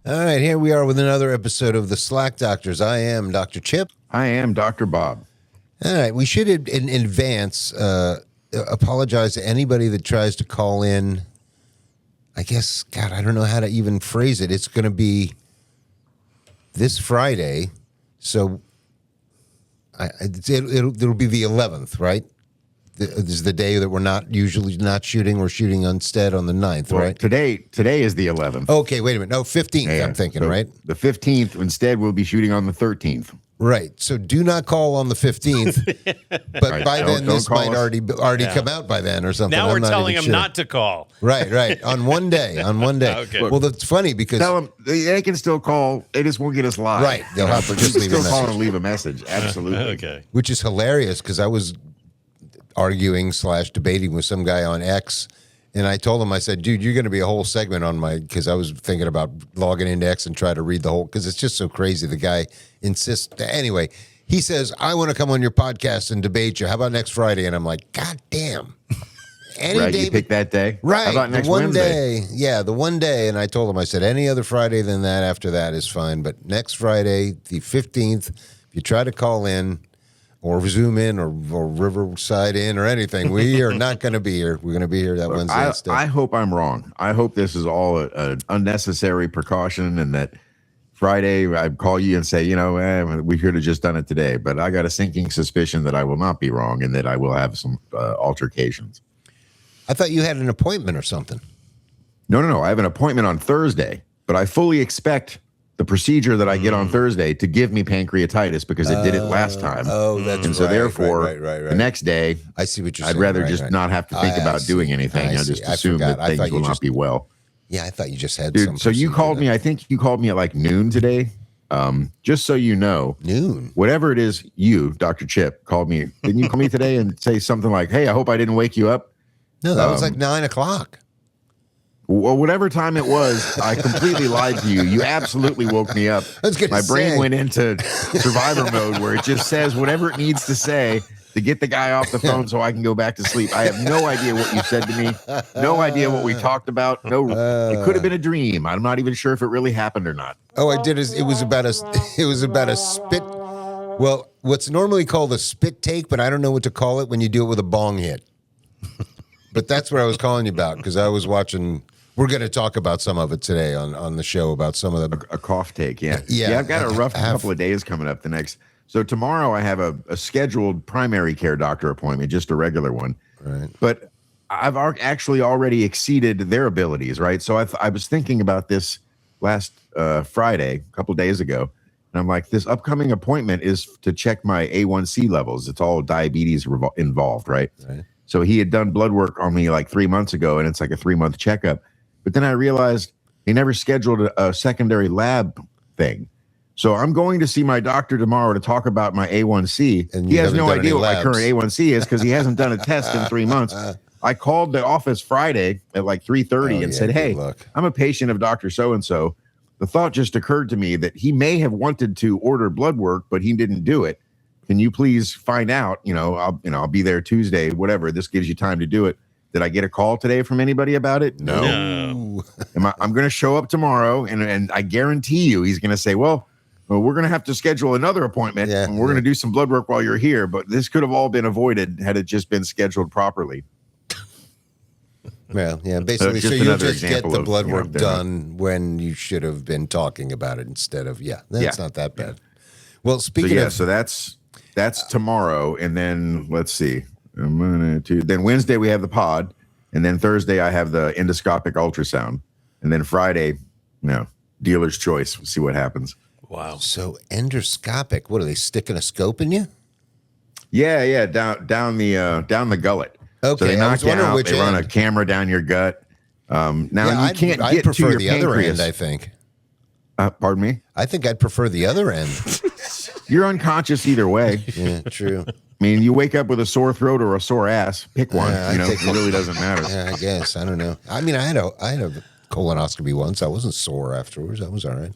All right, here we are with another episode of the Slack Doctors. I am Dr. Chip. I am Dr. Bob. All right, we should in advance apologize to anybody that tries to call in. I guess, God, I don't know how to even phrase it. It's going to be this Friday, so it'll be the 11th, right? This is the day that we're usually not shooting. We're shooting instead on the 9th, Well, right? Today is the 11th. Okay, wait a minute. No, 15th, Yeah, I'm thinking, so right? The 15th, instead, we'll be shooting on the 13th. Right. So do not call on the 15th. But Right. by then, Don't this call might us. already come out by then or something. Now I'm we're not telling even them sure. not to call. Right. On one day. Okay. Well, that's funny because Tell them they can still call. They just won't get us live. Right. They'll have to just leave a still call message. and leave a message. Absolutely. Okay. which is hilarious because I was arguing / debating with some guy on X, and I told him, I said, dude, you're going to be a whole segment on because I was thinking about logging into X and try to read the whole, because it's just so crazy. The guy insists. Anyway, he says, I want to come on your podcast and debate you. How about next Friday? And I'm like, God damn. Any Right. day, You pick that day. right. How about next the one Wednesday? day. Yeah, the one day. And I told him, I said, any other Friday than that after that is fine. But next Friday, the 15th, if you try to call in or Zoom in or Riverside in or anything, we are not going to be here. We're going to be here that Wednesday instead. I hope I'm wrong. I hope this is all an unnecessary precaution and that Friday I call you and say, we should have just done it today. But I got a sinking suspicion that I will not be wrong and that I will have some altercations. I thought you had an appointment or something. No. I have an appointment on Thursday, but I fully expect the procedure that I get on Thursday to give me pancreatitis because it did it last time. Oh, that's And so right, therefore, right. the next day, I see what you're I'd saying. rather Right, just right. not have to think I about see. doing anything. I I'll see. just I assume forgot. that I things thought you will not just- be well. Yeah, I thought you just had some. Dude, so you procedure called that- me, I think you called me at like noon today. Just so you know, Noon. whatever it is, you, Dr. Chip, called me. Didn't you call me today and say something like, hey, I hope I didn't wake you up? No, that was like 9 o'clock. Well, whatever time it was, I completely lied to you. You absolutely woke me up. I was gonna My brain say. went into survivor mode where it just says whatever it needs to say to get the guy off the phone so I can go back to sleep. I have no idea what you said to me. No idea what we talked about. No, it could have been a dream. I'm not even sure if it really happened or not. Oh, I did. It was about a spit. Well, what's normally called a spit take, but I don't know what to call it when you do it with a bong hit. But that's what I was calling you about because I was watching. We're going to talk about some of it today on the show about some of the. A cough take, yeah. Yeah, I've got a rough couple of days coming up the next. So tomorrow I have a scheduled primary care doctor appointment, just a regular one. Right. But I've actually already exceeded their abilities, right? So I was thinking about this last Friday, a couple of days ago. And I'm like, this upcoming appointment is to check my A1C levels. It's all diabetes involved, right? So he had done blood work on me like 3 months ago, and it's like a 3-month checkup. But then I realized he never scheduled a secondary lab thing. So I'm going to see my doctor tomorrow to talk about my A1C. And he you has haven't no done idea any what my labs. current A1C is because he hasn't done a test in 3 months. I called the office Friday at like 3:30 and said, good hey, luck. I'm a patient of Dr. So-and-so. The thought just occurred to me that he may have wanted to order blood work, but he didn't do it. Can you please find out? I'll be there Tuesday, whatever. This gives you time to do it. Did I get a call today from anybody about it? No. No. I'm going to show up tomorrow, and I guarantee you he's going to say, well, we're going to have to schedule another appointment, Yeah, and we're going to do some blood work while you're here. But this could have all been avoided had it just been scheduled properly. Well, yeah, basically. Just So you'll another just get example the of, blood you know, work they're not- done when you should have been talking about it instead of, that's Yeah. not that bad. Well, So speaking of. so that's tomorrow, and then let's see. Then Wednesday we have the pod, and then Thursday I have the endoscopic ultrasound, and then Friday, dealer's choice. We'll see what happens. Wow. So endoscopic, what are they sticking a scope in you? Yeah, down the gullet. Okay, so they I knock was you wondering out. which They run a end. camera down your gut. Now you can't I'd get to prefer your the other pancreas. end, I think. Pardon me. I think I'd prefer the other end. You're unconscious either way. Yeah, true. I mean, you wake up with a sore throat or a sore ass. Pick one. Yeah, It really doesn't matter. Yeah, I guess. I don't know. I mean, I had a colonoscopy once. I wasn't sore afterwards. That was all right.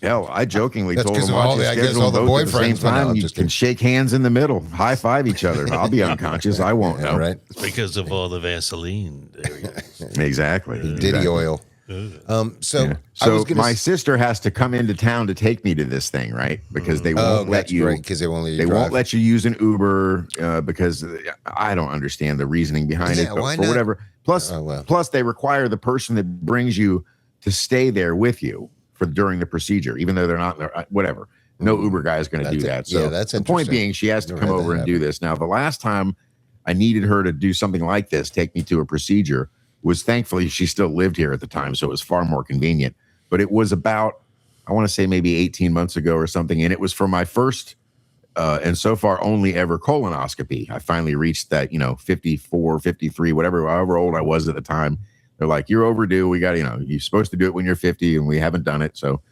Hell, I jokingly That's told 'cause him, of why all don't you the- I guess schedule all them the both at the same boyfriends went out, time? You just can kidding. shake hands in the middle, high five each other. I'll be unconscious. I won't know. Right. It's because of all the Vaseline. There you go. Exactly. Diddy oil. So Yeah. I So was going my sister has to come into town to take me to this thing, right? Because they won't let that's you. great because they won't let you They drive. won't let you use an Uber because I don't understand the reasoning behind Yeah, it. But why for not? whatever, plus, Oh, well. plus they require the person that brings you to stay there with you for during the procedure, even though they're not there. Whatever. No Uber guy is going to do that. So that's the point interesting. being, she has to Never come had over that and do happen. this. Now, the last time I needed her to do something like this, take me to a procedure, was thankfully she still lived here at the time, so it was far more convenient. But it was about, I want to say maybe 18 months ago or something, and it was for my first and so far only ever colonoscopy. I finally reached that, 54, 53, whatever, however old I was at the time. They're like, you're overdue. We got, you're supposed to do it when you're 50, and we haven't done it. So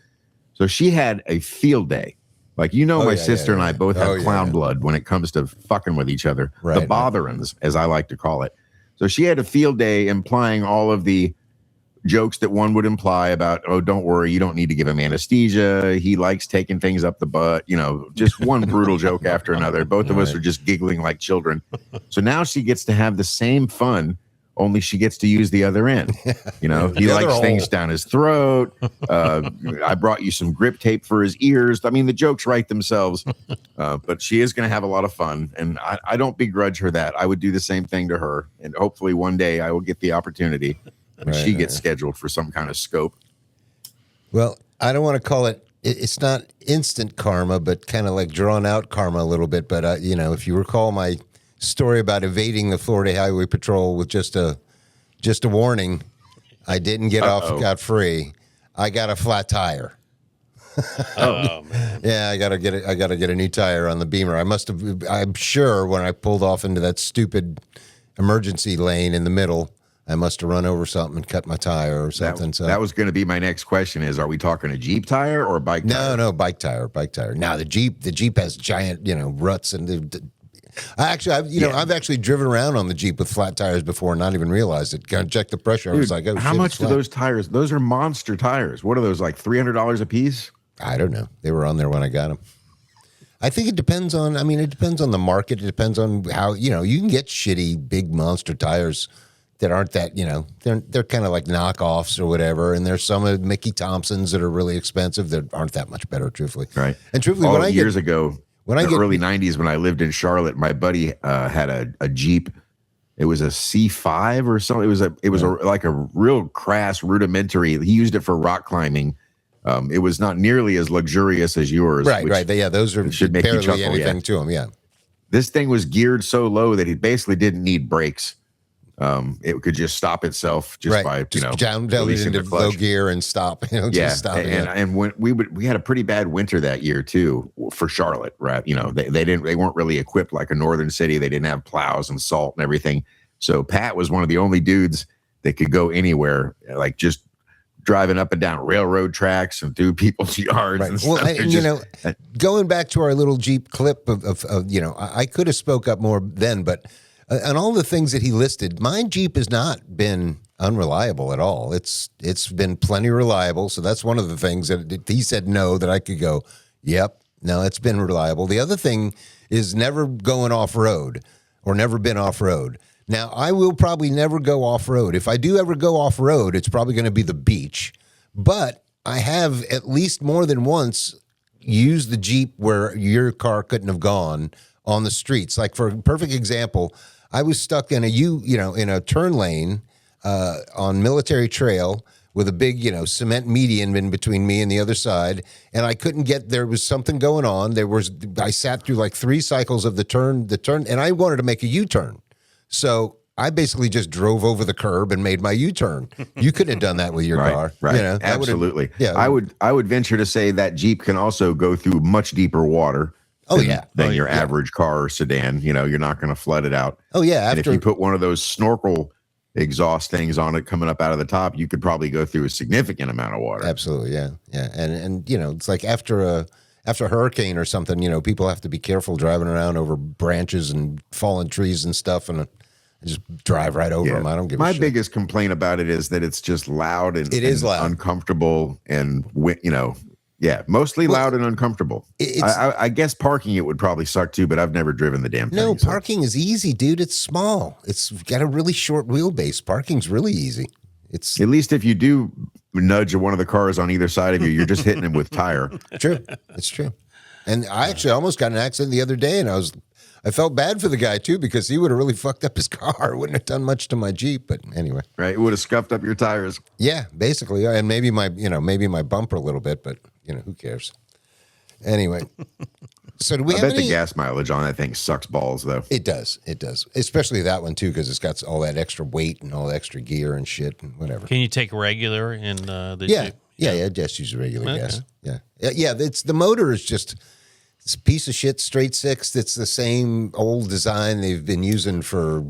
she had a field day. Like, my sister and I both have clown blood when it comes to fucking with each other. Right, The botherins, as I like to call it. So she had a field day implying all of the jokes that one would imply about, oh, don't worry, you don't need to give him anesthesia. He likes taking things up the butt. Just one brutal joke after another. Both of us are just giggling like children. So now she gets to have the same fun, only she gets to use the other end. He likes things down his throat. I brought you some grip tape for his ears. I mean, the jokes write themselves, but she is going to have a lot of fun. And I don't begrudge her that. I would do the same thing to her. And hopefully one day I will get the opportunity when she gets scheduled for some kind of scope. Well, I don't want to call it, it's not instant karma, but kind of like drawn out karma a little bit. But, if you recall my story about evading the Florida Highway Patrol with just a warning, I didn't get off scot-free. I got a flat tire. Oh man. Yeah, I gotta get a new tire on the Beamer. I'm sure when I pulled off into that stupid emergency lane in the middle, I must have run over something and cut my tire or something. That was going to be my next question: is are we talking a Jeep tire or a bike tire? No, bike tire. Now the Jeep has giant, ruts and. I've actually driven around on the Jeep with flat tires before and not even realized it. Kind of check the pressure. I was like, oh, how shit, much it's do flat. those tires? Those are monster tires. What are those, like $300 a piece? I don't know. They were on there when I got them. I think it depends on the market. It depends on how, you can get shitty big monster tires that aren't that, they're kind of like knockoffs or whatever. And there's some of Mickey Thompsons that are really expensive that aren't that much better, truthfully. Right. And truthfully, years ago, in the early 90s, when I lived in Charlotte, my buddy had a Jeep. It was a C5 or something. It was like a real crass rudimentary. He used it for rock climbing. It was not nearly as luxurious as yours. Right. Yeah, those are should make you barely chuckle, anything to them. Yeah. This thing was geared so low that he basically didn't need brakes. It could just stop itself by down releasing into the clutch. low gear and stop. Just stop. And when we had a pretty bad winter that year too for Charlotte, right? They weren't really equipped like a northern city. They didn't have plows and salt and everything. So Pat was one of the only dudes that could go anywhere, like just driving up and down railroad tracks and through people's yards. Right. And Well, stuff. going back to our little Jeep clip of I could have spoke up more then, but on all the things that he listed, my Jeep has not been unreliable at all. It's been plenty reliable. So that's one of the things that he said no, that I could go, yep, no, it's been reliable. The other thing is never going off road or never been off road. Now, I will probably never go off road. If I do ever go off road, it's probably going to be the beach. But I have at least more than once used the Jeep where your car couldn't have gone on the streets. Like, for a perfect example, I was stuck in a turn lane on Military Trail with a big, cement median in between me and the other side, and I couldn't get. There was something going on. I sat through like 3 cycles of the turn, and I wanted to make a U-turn. So I basically just drove over the curb and made my U-turn. You couldn't have done that with your car. Right. Absolutely. Yeah. I would venture to say that Jeep can also go through much deeper water. Than your average car or sedan. You're not going to flood it out. Oh yeah. And if you put one of those snorkel exhaust things on it coming up out of the top, you could probably go through a significant amount of water. Absolutely. Yeah. And it's like after a hurricane or something, people have to be careful driving around over branches and fallen trees and stuff, and I just drive right over them. I don't give a shit. My biggest complaint about it is that it's just loud and it is loud, uncomfortable, and mostly loud and uncomfortable. I guess parking it would probably suck too, but I've never driven the damn thing. No, parking is easy, dude. It's small. It's got a really short wheelbase. Parking's really easy. It's at least if you do nudge of one of the cars on either side of you, you're just hitting him with tire. True. It's true. And I actually almost got in an accident the other day, and I felt bad for the guy too, because he would have really fucked up his car. Wouldn't have done much to my Jeep, but anyway. Right? It would have scuffed up your tires. Yeah, basically. And maybe my bumper a little bit, but who cares? Anyway. So do we I have bet the any? gas mileage on that thing sucks balls, though. It does. It does. Especially that one too, because it's got all that extra weight and all the extra gear and shit and whatever. Can you take regular in the Yeah. Jeep? Yeah, just use regular Okay. gas. Yeah. Yeah, it's the motor is just it's a piece of shit straight six. It's the same old design they've been using for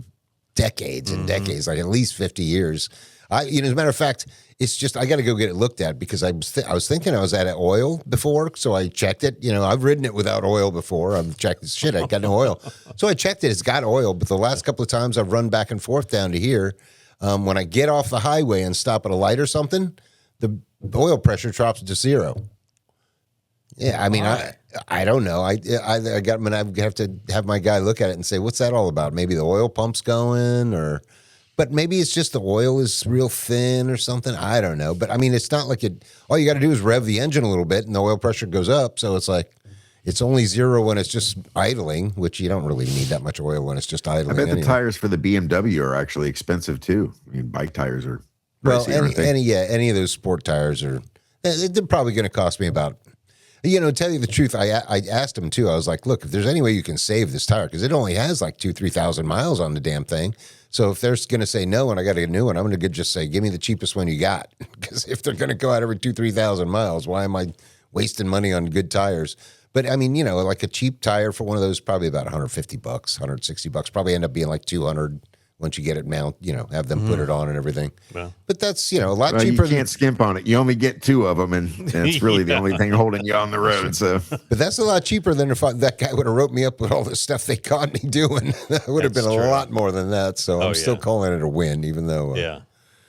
decades and decades, like at least 50 years. As a matter of fact, it's just I got to go get it looked at because I was thinking I was out of oil before, so I checked it. I've ridden it without oil before. I've checked this shit. I got no oil, so I checked it. It's got oil, but the last couple of times I've run back and forth down to here, when I get off the highway and stop at a light or something, the oil pressure drops to zero. Yeah, I mean, I don't know. I have to have my guy look at it and say, what's that all about? Maybe the oil pump's going, but maybe it's just the oil is real thin or something. I don't know. But I mean, it's not like all you got to do is rev the engine a little bit and the oil pressure goes up. So it's like, it's only zero when it's just idling, which you don't really need that much oil when it's just I idling. bet the anyway. tires for the BMW are actually expensive, too. I mean, bike tires are Well, pricey, aren't they? any of those sport tires they're probably going to cost me about. Tell you the truth, I asked him too. I was like, look, if there's any way you can save this tire, because it only has like 3,000 miles on the damn thing. So if they're going to say no and I got to get a new one, I'm going to just say, give me the cheapest one you got. Because if they're going to go out every 3,000 miles, why am I wasting money on good tires? But I mean, like a cheap tire for one of those, probably about $150, $160, probably end up being like 200 once you get it have them put it on and everything. Well. But that's, a lot Well, cheaper. you can't skimp on it. You only get two of them, and it's really the only thing holding you on the road. So But that's a lot cheaper than if that guy would have wrote me up with all the stuff they caught me doing. That would have been That's a true. lot more than that. So I'm still yeah. calling it a win, even though. Yeah.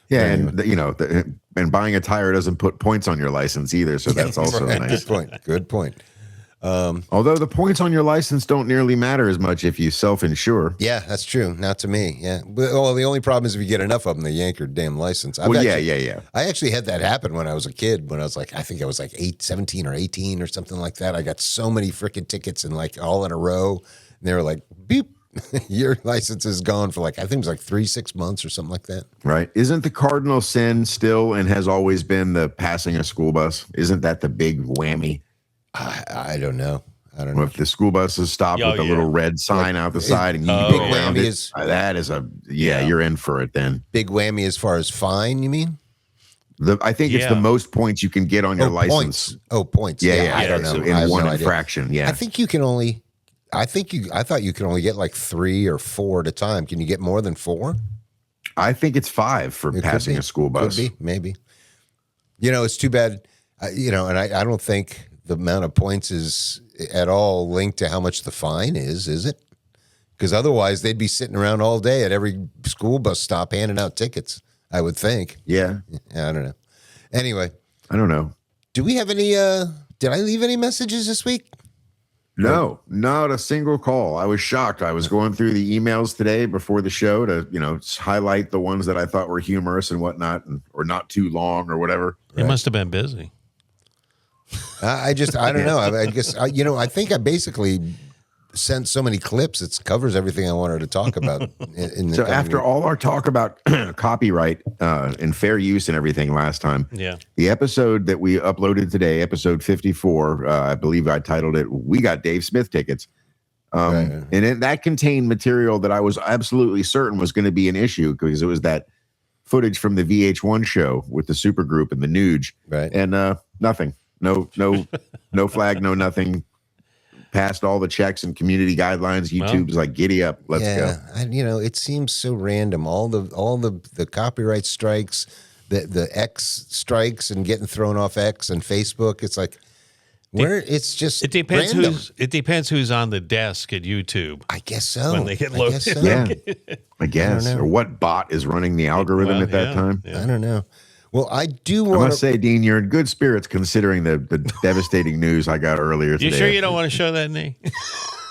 yeah, and buying a tire doesn't put points on your license either. So that's also Right. nice. Good point. Good point. Although the points on your license don't nearly matter as much if you self-insure. Yeah, that's true. Not to me. Yeah. Well, the only problem is if you get enough of them, they yank your damn license. Well, yeah. I actually had that happen when I was a kid. When I was like, I think I was like 17 or 18 or something like that. I got so many freaking tickets and like all in a row. And they were like, beep, your license is gone for like, I think it was like 3-6 months or something like that. Right. Isn't the cardinal sin still and has always been the passing a school bus? Isn't that the big whammy? I don't know. Well, if the school bus is stopped Oh, with a yeah. little red sign out the side and you Oh, go yeah. around Big whammy it, is- that is you're in for it then. Big whammy as far as fine, you mean? I think it's the Yeah. most points you can get on your license. Points. Oh, points. Yeah, I don't know. so I in have one no idea. infraction, yeah. I think you can only. I thought you could only get like 3 or 4 at a time. Can you get more than 4? I think it's 5 for It could passing be. a school bus. Could be, maybe. It's too bad. And I don't think the amount of points is at all linked to how much the fine is it? Because otherwise they'd be sitting around all day at every school bus stop handing out tickets, I would think. Yeah, I don't know. Anyway, I don't know. do we have any, did I leave any messages this week? No, not a single call. I was shocked. I was going through the emails today before the show to, highlight the ones that I thought were humorous and whatnot, or not too long or whatever. You must have been busy. I don't know. I guess, I think I basically sent so many clips. It covers everything I wanted to talk about. So after all our talk about copyright and fair use and everything last time, Yeah. the episode that we uploaded today, episode 54, I believe I titled it, We Got Dave Smith Tickets. Right. And that contained material that I was absolutely certain was going to be an issue because it was that footage from the VH1 show with the supergroup and the Nuge. Right. And nothing. No flag, no nothing. Passed all the checks and community guidelines. YouTube's like, giddy up, let's go. And it seems so random. All the copyright strikes, the X strikes, and getting thrown off X and Facebook. It's like it's just It depends random. who's on the desk at YouTube. I guess so. When they get I loaded. guess so. Yeah, I guess. know. Or what bot is running the algorithm Well, at that yeah, time? yeah. I don't know. Well, I do I want must say, Dean, you're in good spirits considering the devastating news I got earlier today. You sure you don't want to show that, Nate?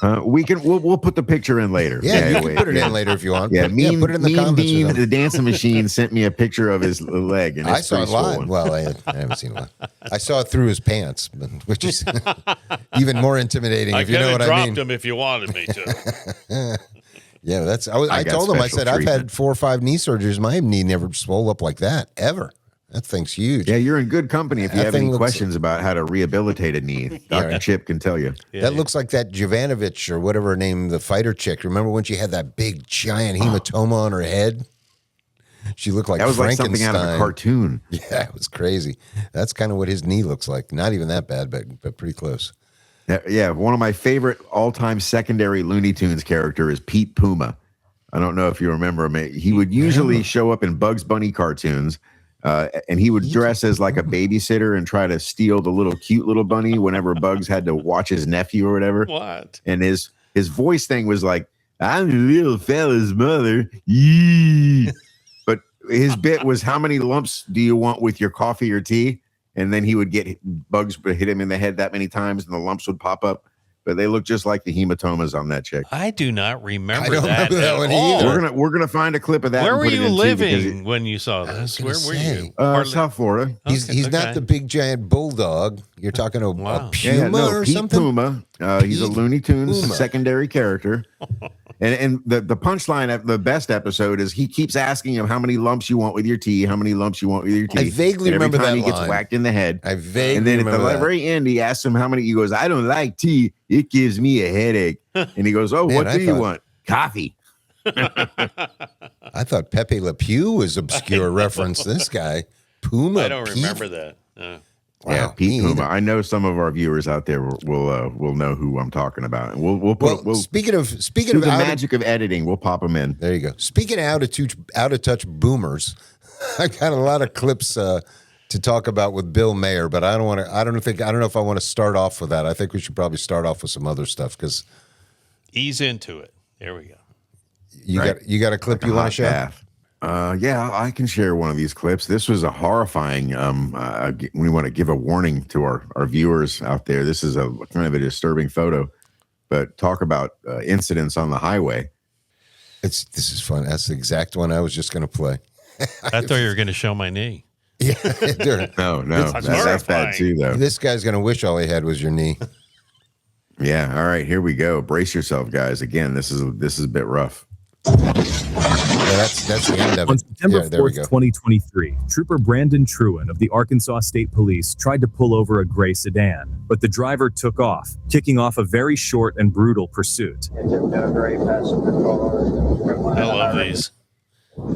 We'll put the picture in later. Yeah, you can wait, put it yeah. in later if you want. Yeah, mean, put it in the mean comments. or Dean, something. the dancing machine, sent me a picture of his leg, and I it's saw it pretty live. swollen. Well, I haven't seen it live. I saw it through his pants, which is even more intimidating. I If you could know have what I dropped mean. him if you wanted me to. Yeah, I got told him. I special said I've treatment. had 4 or 5 knee surgeries. My knee never swelled up like that ever. That thing's huge. Yeah, you're in good company if you That have thing any looks- questions about how to rehabilitate a knee. Dr. Chip can tell you. That looks like that Jovanovich or whatever her name, the fighter chick. Remember when she had that big giant hematoma on her head? She looked like That was like Frankenstein. something out of a cartoon. Yeah, it was crazy. That's kind of what his knee looks like. Not even that bad, but pretty close. Yeah, one of my favorite all-time secondary Looney Tunes character is Pete Puma. I don't know if you remember him. He would usually show up in Bugs Bunny cartoons, and he would dress as like a babysitter and try to steal the cute little bunny whenever Bugs had to watch his nephew or whatever. What? And his voice thing was like, "I'm the little fella's mother." Yee. But his bit was, "How many lumps do you want with your coffee or tea?" And then he would get Bugs would hit him in the head that many times, and the lumps would pop up. But they look just like the hematomas on that chick. I do not remember I don't that, remember that at one all. either. We're gonna find a clip of that. Where and were put it you in too, because living when you saw this? Where gonna were say. you? Hardly- South Florida. He's Okay, not okay. the big giant bulldog. You're talking a Wow. puma or Pete something? Puma. He's a Pete Looney Tunes Puma. secondary character. And the punchline of the best episode is he keeps asking him how many lumps you want with your tea, how many lumps you want with your tea. I vaguely And every remember time that he gets line. whacked in the head. I vaguely And then at remember the that. very end, he asks him how many. He goes, "I don't like tea. It gives me a headache." And he goes, "Oh, Man, what I do you thought- want? Coffee." I thought Pepe Le Pew was obscure reference. This guy, Puma. I don't Pete? remember that. Wow, Yeah, me Pete Puma. either. I know some of our viewers out there will know who I'm talking about, and we'll Well, speaking of through the out of- magic of editing, we'll pop them in. there you go. Speaking of out of touch boomers, I got a lot of clips to talk about with Bill Mayer, but I don't want to. I don't know if I want to start off with that. I think we should probably start off with some other stuff because Ease into it. There we go. you got a clip you want to Hot share. bath. Yeah, I can share one of these clips. This was a horrifying. We want to give a warning to our viewers out there. This is a kind of a disturbing photo, but talk about incidents on the highway. This is fun. That's the exact one I was just going to play. I thought you were going to show my knee. Yeah, dude, No, That's that's bad horrifying. too, though. this guy's going to wish all he had was your knee. Yeah. All right, here we go. Brace yourself, guys. Again, this is a bit rough. Yeah, that's the end of On it. September Yeah, there we 4th, go. 2023, Trooper Brandon Truen of the Arkansas State Police tried to pull over a gray sedan, but the driver took off, kicking off a very short and brutal pursuit. I love these. All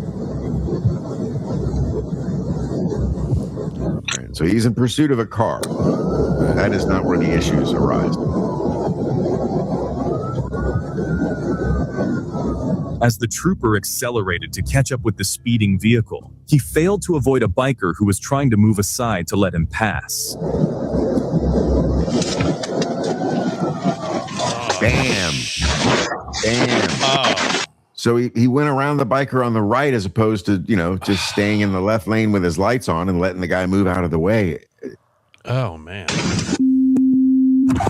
right, so he's in pursuit of a car. That is not where the issues arise. As the trooper accelerated to catch up with the speeding vehicle, he failed to avoid a biker who was trying to move aside to let him pass. Bam. Bam. Oh, So he went around the biker on the right as opposed to, just staying in the left lane with his lights on and letting the guy move out of the way. oh man.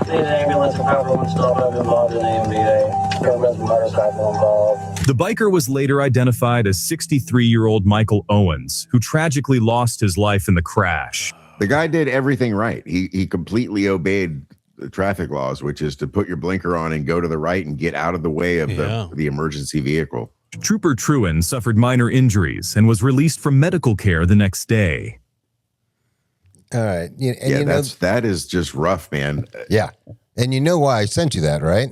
Need an ambulance and couple installed over involved in the MVA. There's a motorcycle involved. The biker was later identified as 63-year-old Michael Owens, who tragically lost his life in the crash. The guy did everything right. He completely obeyed the traffic laws, which is to put your blinker on and go to the right and get out of the way of Yeah. the emergency vehicle. Trooper Truen suffered minor injuries and was released from medical care the next day. All right. And Yeah, that is just rough, man. yeah. And you know why I sent you that, right?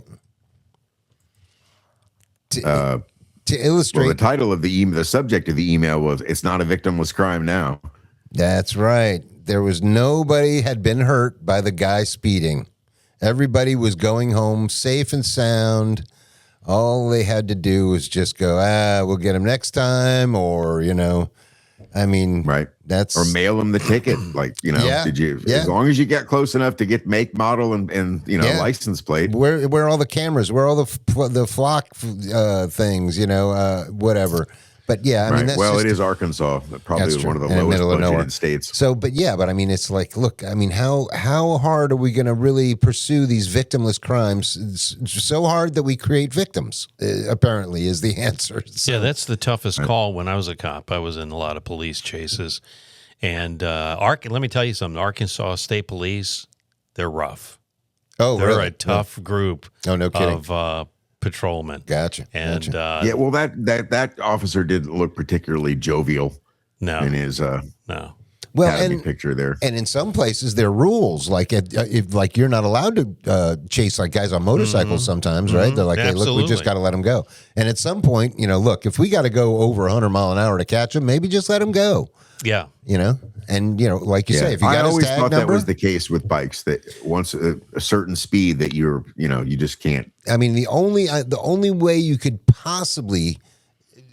To Well, illustrate. the title of the subject of the email was "It's not a victimless crime now." That's right. There was nobody had been hurt by the guy speeding. Everybody was going home safe and sound. All they had to do was just go, we'll get him next time, or, I mean, Right. that's Or mail them the ticket. Like, Yeah, did you, yeah. as long as you get close enough to get make, model, and Yeah. license plate. where are all the cameras? Where are all the flock things? Whatever. But yeah, I mean, Right. that's Well, just it is Arkansas, probably That's one of the true. And lowest middle of nowhere. budgeted states. So, but yeah, but I mean, it's like, look, I mean, how hard are we going to really pursue these victimless crimes? It's so hard that we create victims. Apparently, is the answer. So, Yeah, that's the toughest call. When I was a cop, I was in a lot of police chases, and let me tell you something. Arkansas State Police, they're rough. oh, They're really? a tough group Oh, no kidding. of patrolmen. Gotcha. And gotcha. Yeah, well, that officer didn't look particularly jovial no, in his no. Well, academy and picture there. and in some places there are rules like if like you're not allowed to chase like guys on motorcycles sometimes, right? They're like, hey, look, we just Absolutely. got to let them go. And at some point, look, if we got to go over 100 mile an hour to catch them, maybe just let them go. Yeah. And like you say, if you I got his always tag thought number, that was the case with bikes. That once a certain speed, that you just can't. I mean, the only way you could possibly,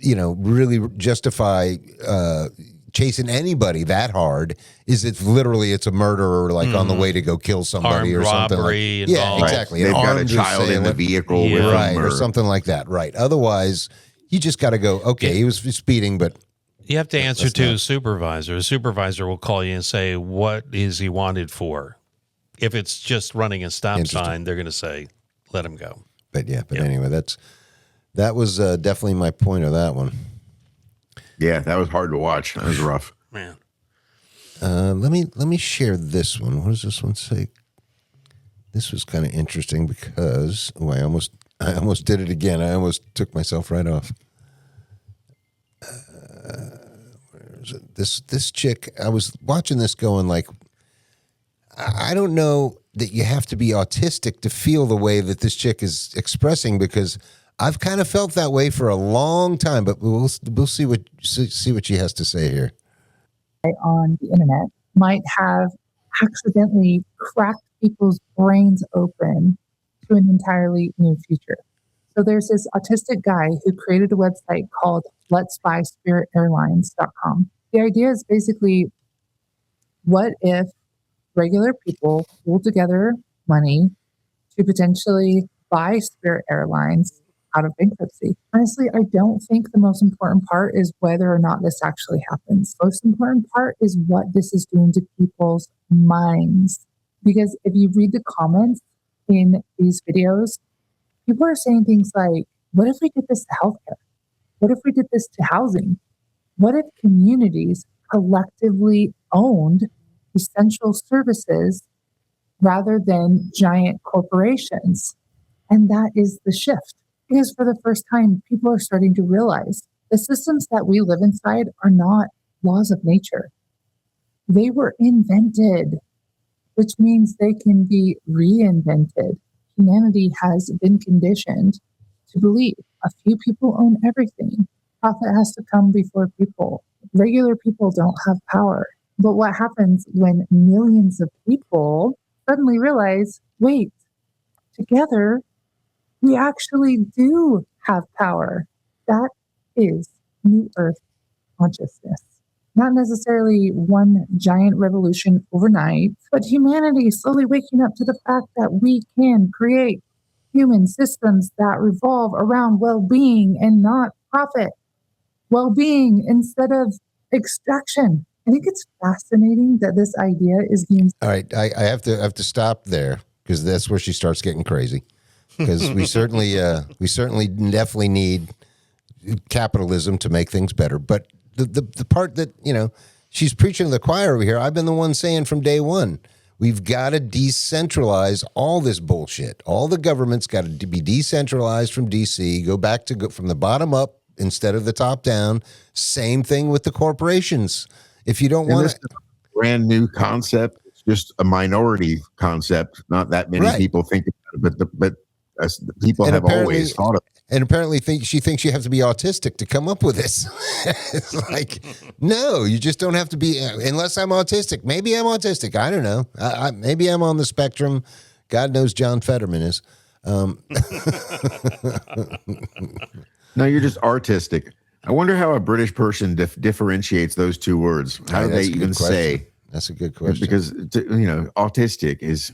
really justify chasing anybody that hard is if literally it's a murderer, like on the way to go kill somebody Armed or something. robbery Like, yeah, involved. exactly. They've An got a armed child in the assailant. vehicle with Yeah. right, them, or something like that. Right. Otherwise, you just got to go. Okay, he was speeding, but You have to answer to a supervisor. A supervisor will call you and say, what is he wanted for? If it's just running a stop Interesting. sign, they're going to say, let him go. anyway, that was definitely my point of that one. Yeah, that was hard to watch. That was rough. Man. Let me share this one. What does this one say? This was kind of interesting because I almost did it again. I almost took myself right off. Where is it? This chick, I was watching this going like, I don't know that you have to be autistic to feel the way that this chick is expressing, because I've kind of felt that way for a long time, but we'll see what she has to say here. On the internet might have accidentally cracked people's brains open to an entirely new future. So there's this autistic guy who created a website called Let's Buy SpiritAirlines.com. The idea is basically, what if regular people pool together money to potentially buy Spirit Airlines out of bankruptcy? Honestly, I don't think the most important part is whether or not this actually happens. The most important part is what this is doing to people's minds. Because if you read the comments in these videos, people are saying things like, what if we did this to healthcare? What if we did this to housing? What if communities collectively owned essential services rather than giant corporations? And that is the shift. Because for the first time, people are starting to realize the systems that we live inside are not laws of nature. They were invented, which means they can be reinvented. Humanity has been conditioned to believe a few people own everything. Profit has to come before people. Regular people don't have power. But what happens when millions of people suddenly realize, wait, together, we actually do have power? That is New Earth consciousness. Not necessarily one giant revolution overnight, but humanity slowly waking up to the fact that we can create human systems that revolve around well-being and not profit. Well-being instead of extraction. I think it's fascinating that this idea is being. All right, I have to stop there, because that's where she starts getting crazy. Because we certainly definitely need capitalism to make things better. But the part that she's preaching to the choir over here, I've been the one saying from day one, we've got to decentralize all this bullshit. All the government's got to be decentralized from DC. Go back to from the bottom up instead of the top down. Same thing with the corporations. If you don't want This is a brand new concept. It's just a minority concept. Not that many Right. people think about it, but as people And have apparently- always thought of it. And apparently she thinks you have to be autistic to come up with this. It's like, no, you just don't have to be, unless I'm autistic. Maybe I'm autistic. I don't know. Maybe I'm on the spectrum. God knows John Fetterman is. No, you're just artistic. I wonder how a British person differentiates those two words. How do they That's a good even question. say? That's a good question. Because autistic is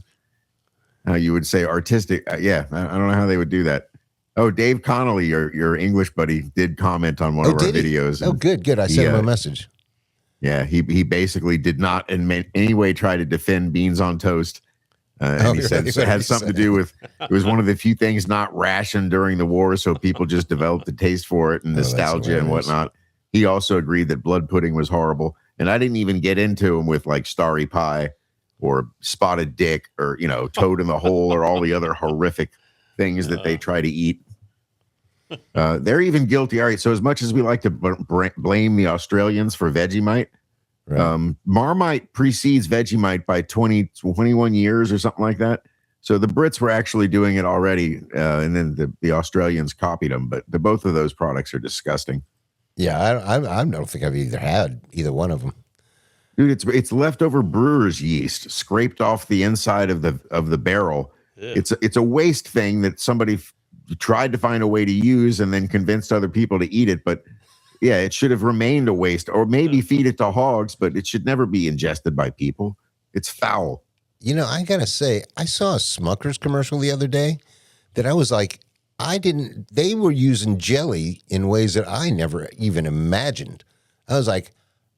how you would say artistic. Yeah, I don't know how they would do that. Oh, Dave Connolly, your English buddy, did comment on one of our did he? videos. Oh, and good. I sent him a message. Yeah, he basically did not in any way try to defend beans on toast. And he said it had something to do with it was one of the few things not rationed during the war, so people just developed a taste for it and nostalgia and whatnot. He also agreed that blood pudding was horrible, and I didn't even get into him with like Starry Pie or Spotted Dick or Toad in the Hole or all the other horrific things that they try to eat. They're even guilty. All right, so as much as we like to blame the Australians for Vegemite, right. Marmite precedes Vegemite by 21 years or something like that. So the Brits were actually doing it already, and then the Australians copied them. But both of those products are disgusting. Yeah, I don't think I've had either one of them. Dude, it's leftover brewer's yeast scraped off the inside of the barrel. Yeah. It's a waste thing that somebody tried to find a way to use and then convinced other people to eat it. But yeah, it should have remained a waste, or maybe feed it to hogs, but it should never be ingested by people. It's foul. I gotta say, I saw a Smucker's commercial the other day that I was like, they were using jelly in ways that I never even imagined. I was like,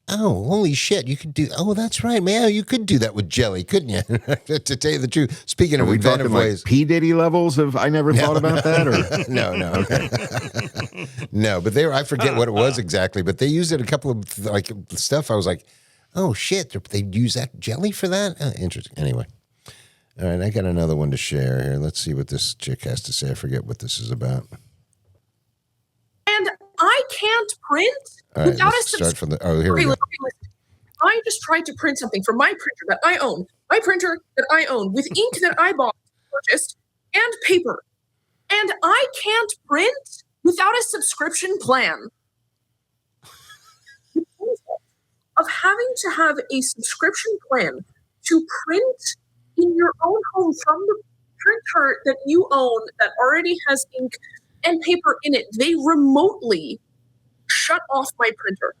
oh, holy shit, you could do, oh, that's right, man, you could do that with jelly, couldn't you? To tell you the truth, speaking of inventive ways. Like P. Diddy levels of, I never thought about that? Or No. Okay. No, but I forget what it was exactly, but they used it a couple of, like, stuff. I was like, oh, shit, they use that jelly for that? Interesting. Anyway. All right, I got another one to share here. Let's see what this chick has to say. I forget what this is about. And I can't print right, without a start from here we go. I just tried to print something from my printer that I own, with ink that I purchased, and paper. And I can't print without a subscription plan. The concept of having to have a subscription plan to print in your own home from the printer that you own that already has ink and paper in it, they remotely shut off my printer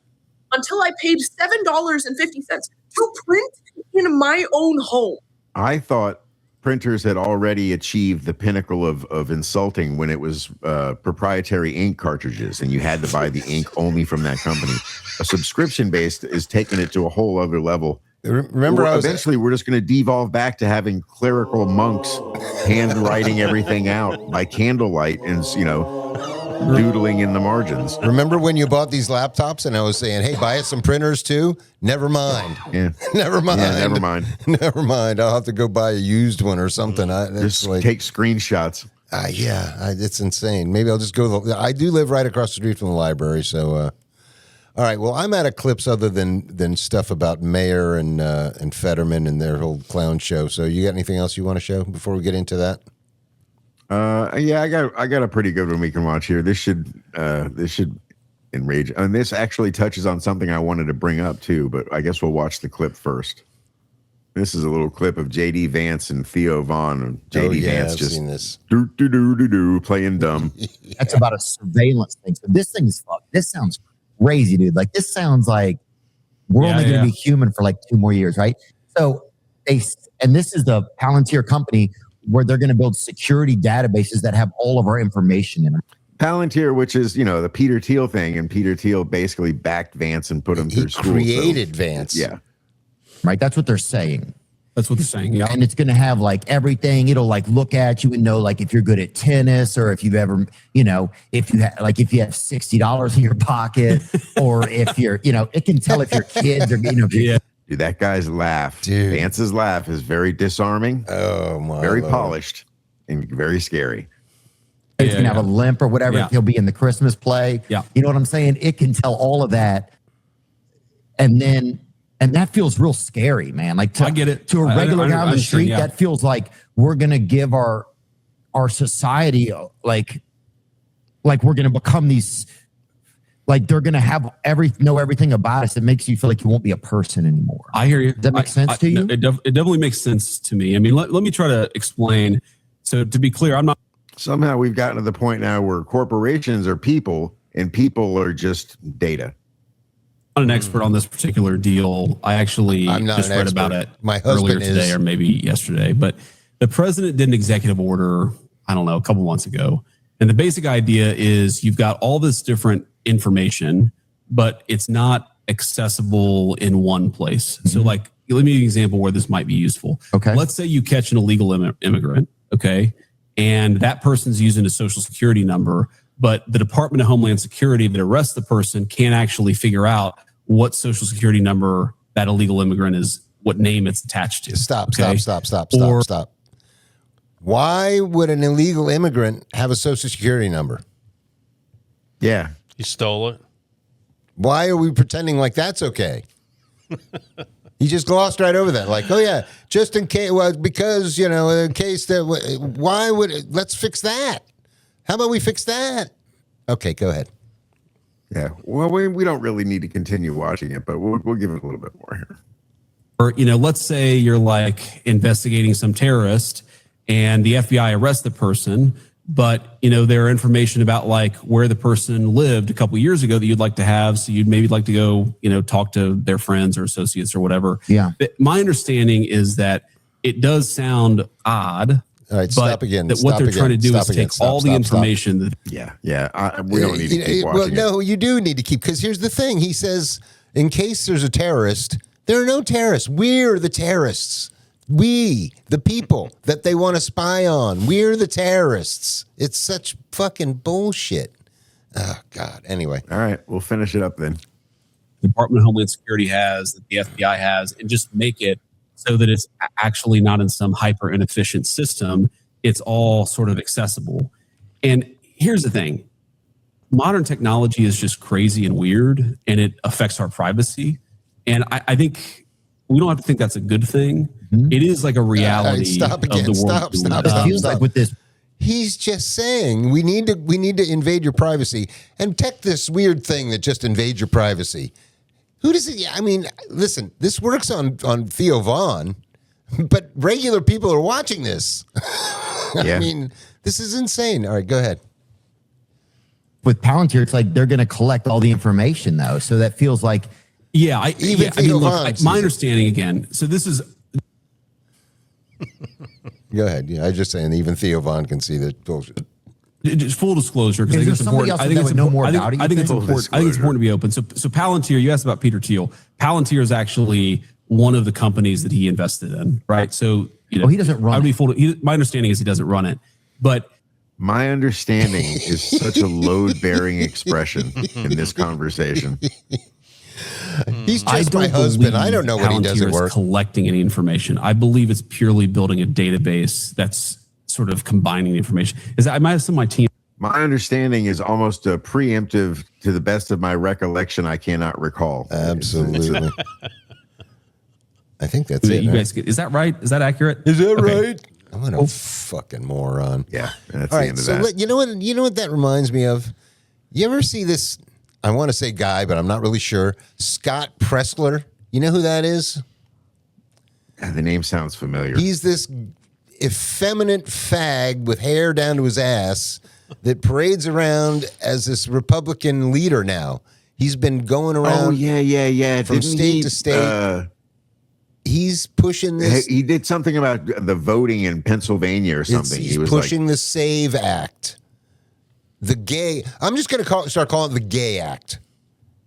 until I paid $7.50 to print in my own home. I thought printers had already achieved the pinnacle of insulting when it was proprietary ink cartridges and you had to buy the ink only from that company. A subscription-based is taking it to a whole other level. Remember, eventually we're just going to devolve back to having clerical monks handwriting everything out by candlelight and, doodling in the margins. Remember when you bought these laptops and I was saying, hey, buy us some printers too? Never mind. Yeah. Never mind. Yeah, never mind. Never mind. I'll have to go buy a used one or something. Just take screenshots. It's insane. Maybe I'll just go. I do live right across the street from the library, so... All right. Well, I'm out of clips other than stuff about Mayer and Fetterman and their whole clown show. So, you got anything else you want to show before we get into that? Yeah, I got a pretty good one we can watch here. This should enrage. And this actually touches on something I wanted to bring up too, but I guess we'll watch the clip first. This is a little clip of JD Vance and Theo Vaughn. JD Vance I've just seen this. Playing dumb. That's about a surveillance thing. So this thing is fucked. This sounds crazy, dude. Like, this sounds like we're only going to be human for like 2 more years, right? So and this is the Palantir company where they're going to build security databases that have all of our information in them. Palantir, which is, the Peter Thiel thing, and Peter Thiel basically backed Vance and put him through school. He created Vance. Yeah. Right? That's what they're saying. That's what they're saying. Yeah. And it's going to have like everything. It'll like look at you and know like if you're good at tennis or if you've ever, if you have $60 in your pocket or if you're, it can tell if your kids are, Yeah. Dude, that guy's laugh. Dude. Vance's laugh is very disarming. Oh my. Very Lord. polished and very scary. He's going to have a limp or whatever. Yeah. He'll be in the Christmas play. Yeah. You know what I'm saying? It can tell all of that. And that feels real scary, man. Like I get it. To a regular guy on the street, yeah. that feels like we're going to give our society like we're going to become these, like they're going to have know everything about us. It makes you feel like you won't be a person anymore. I hear you. Does that make sense to you? It definitely makes sense to me. I mean, let me try to explain. So to be clear, I'm not. Somehow we've gotten to the point now where corporations are people and people are just data. I'm not an expert on this particular deal. I actually just read about it earlier today or maybe yesterday. But the president did an executive order, I don't know, a couple months ago And the basic idea is you've got all this different information, but it's not accessible in one place. So like, let me give you an example where this might be useful. Okay. Let's say you catch an illegal immigrant, okay? And that person's using a social security number, but the Department of Homeland Security that arrests the person can't actually figure out what social security number that illegal immigrant is, what name it's attached to. Stop. Why would an illegal immigrant have a social security number? Yeah. You stole it. Why are we pretending like that's okay? He just glossed right over that. Like, oh yeah, just in case, well, because, in case that, why would, let's fix that. How about we fix that? Okay, go ahead. Yeah. Well, we don't really need to continue watching it, but we'll give it a little bit more here. Or, let's say you're like investigating some terrorist and the FBI arrests the person, but, there are information about like where the person lived a couple of years ago that you'd like to have. So you'd maybe like to go, talk to their friends or associates or whatever. Yeah. But my understanding is that it does sound odd. All right, stop again. What they're trying to do is take all the information. Yeah. We don't need to keep watching no, you do need to keep, because here's the thing. He says, in case there's a terrorist, there are no terrorists. We're the terrorists. We, the people that they want to spy on. We're the terrorists. It's such fucking bullshit. Oh, God. Anyway. All right. We'll finish it up then. The Department of Homeland Security has, that the FBI has, and just make it so that it's actually not in some hyper inefficient system. It's all sort of accessible. And here's the thing. Modern technology is just crazy and weird, and it affects our privacy. And I think we don't have to think that's a good thing. It is like a reality stop again. of the world. Stop. It feels like with this. He's just saying we need to invade your privacy and tech this weird thing that just invades your privacy. Who does it? I mean, listen, this works on Theo Vaughn, but regular people are watching this. Yeah. I mean, this is insane. All right, go ahead. With Palantir, it's like they're going to collect all the information, though. So that feels like. Yeah, my understanding again. So this is. Go ahead. Yeah, I was just saying, even Theo Vaughn can see that bullshit. Just full disclosure, because I think it's important. I think it's important. I think it's important to be open. So Palantir, you asked about Peter Thiel. Palantir is actually one of the companies that he invested in, right? So he doesn't run. My understanding is he doesn't run it, but my understanding is such a load-bearing expression in this conversation. He's just my husband. I don't know what he does at work. Collecting any information. I believe it's purely building a database that's sort of combining the information. I might have some of my team. My understanding is almost a preemptive, to the best of my recollection, I cannot recall. Absolutely. I think that's it. You guys is that right? Is that accurate? Is that right? I'm a fucking moron. Yeah, that's all the right, end of so that. You know what that reminds me of? You ever see this? I want to say guy, but I'm not really sure. Scott Pressler. You know who that is? The name sounds familiar. He's this effeminate fag with hair down to his ass that parades around as this Republican leader now. He's been going around. Oh, yeah. From state to state. He's pushing this. He did something about the voting in Pennsylvania or something. He was pushing the SAVE Act. I'm just going to start calling it the Gay Act.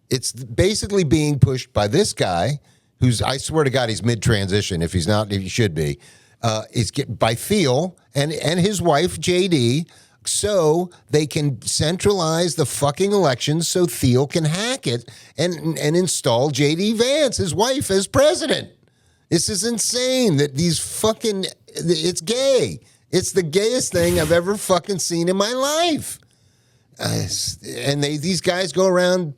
It's basically being pushed by this guy who's, I swear to God, he's mid-transition. If he's not, he should be. It's by Thiel and his wife, JD, so they can centralize the fucking elections so Thiel can hack it and install JD Vance, his wife, as president. This is insane that it's gay. It's the gayest thing I've ever fucking seen in my life. And these guys go around,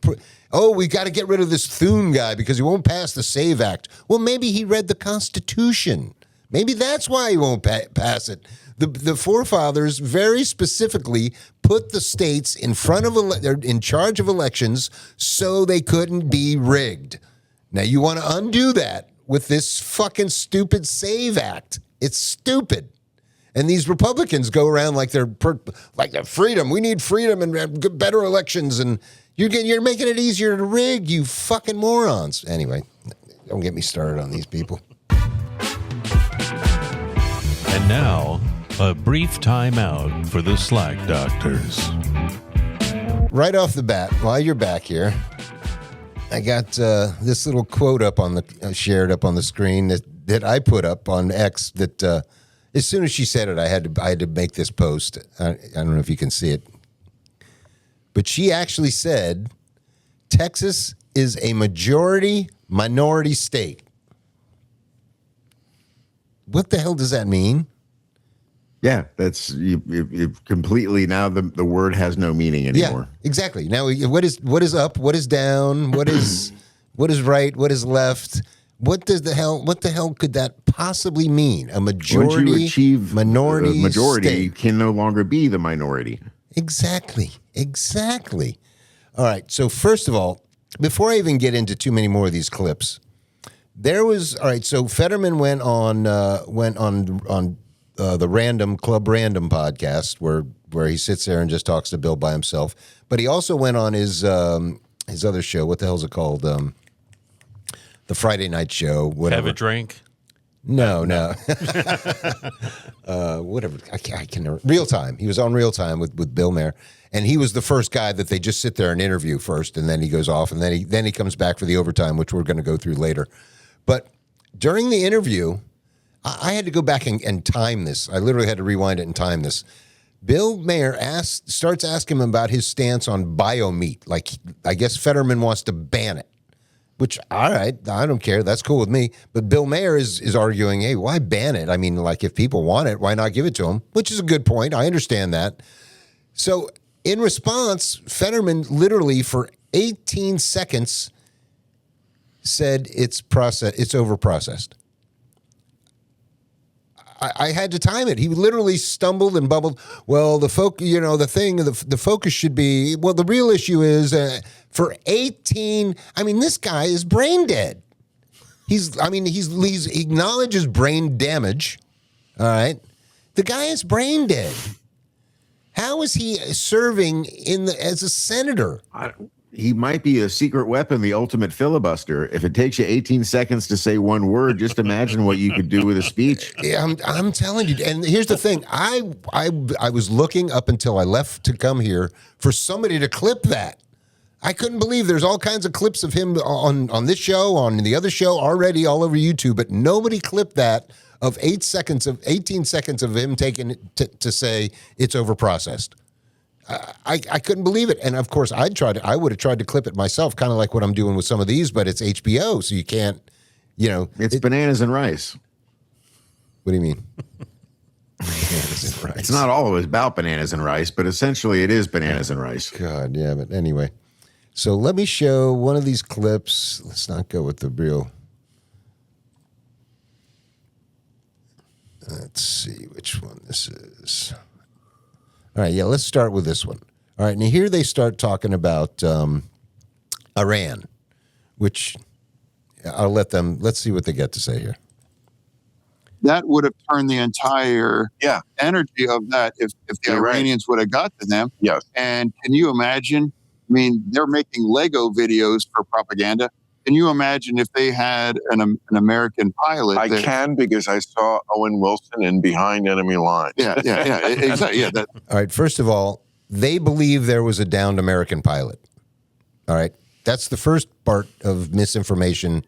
we got to get rid of this Thune guy because he won't pass the SAVE Act. Well, maybe he read the Constitution. Maybe that's why he won't pass it. The forefathers very specifically put the states in charge of elections so they couldn't be rigged. Now you want to undo that with this fucking stupid SAVE Act. It's stupid. And these Republicans go around like they're freedom. We need freedom and better elections. And you're making it easier to rig, you fucking morons. Anyway, don't get me started on these people. And now, A brief timeout for the Slack Doctors. Right off the bat, while you're back here, I got this little quote up on the shared up on the screen that I put up on X. That as soon as she said it, I had to make this post. I don't know if you can see it, but she actually said, "Texas is a minority state." What the hell does that mean? Yeah, that's you completely now the word has no meaning anymore. Yeah, exactly. Now, what is up? What is down? What is right? What is left? What the hell could that possibly mean? A majority, Once you achieve minority, majority state. can no longer be the minority. Exactly. All right. So first of all, before I even get into too many more of these clips, there was all right. So Fetterman went on the Club Random podcast where he sits there and just talks to Bill by himself. But he also went on his other show. What the hell's it called? The Friday night show. Whatever. Have a drink? No. Whatever. I can never. Real Time. He was on Real Time with Bill Maher, and he was the first guy that they just sit there and interview first, and then he goes off, and then he comes back for the overtime, which we're going to go through later. But during the interview, I had to go back and time this. I literally had to rewind it and time this. Bill Maher starts asking him about his stance on biomeat. Like, I guess Fetterman wants to ban it, which, all right, I don't care. That's cool with me. But Bill Maher is arguing, hey, why ban it? I mean, like, if people want it, why not give it to them? Which is a good point. I understand that. So in response, Fetterman literally for 18 seconds said it's over-processed. I had to time it. He literally stumbled and bubbled. Well, the focus should be, well, the real issue is for 18, I mean, this guy is brain dead. He acknowledges brain damage. All right. The guy is brain dead. How is he serving as a senator? He might be a secret weapon, the ultimate filibuster. If it takes you 18 seconds to say one word, just imagine what you could do with a speech. Yeah, I'm telling you. And here's the thing. I was looking up until I left to come here for somebody to clip that. I couldn't believe there's all kinds of clips of him on this show, on the other show already all over YouTube, but nobody clipped that of 18 seconds of him taking it to say it's overprocessed. I couldn't believe it. And of course, I would have tried to clip it myself, kind of like what I'm doing with some of these, but it's HBO, so you can't, It's bananas and rice. What do you mean? Bananas and rice. It's not always about bananas and rice, but essentially it is bananas and rice. God, yeah, but anyway. So let me show one of these clips. Let's not go with the real. Let's see which one this is. All right, yeah, let's start with this one. All right, now here they start talking about Iran, which let's see what they get to say here. That would have turned the entire energy of that if the Iranians would have got to them. Yes. And can you imagine? I mean, they're making Lego videos for propaganda. Can you imagine if they had an American pilot? I can, because I saw Owen Wilson in Behind Enemy Lines. Yeah, exactly. Yeah. All right, first of all, they believe there was a downed American pilot. All right, that's the first part of misinformation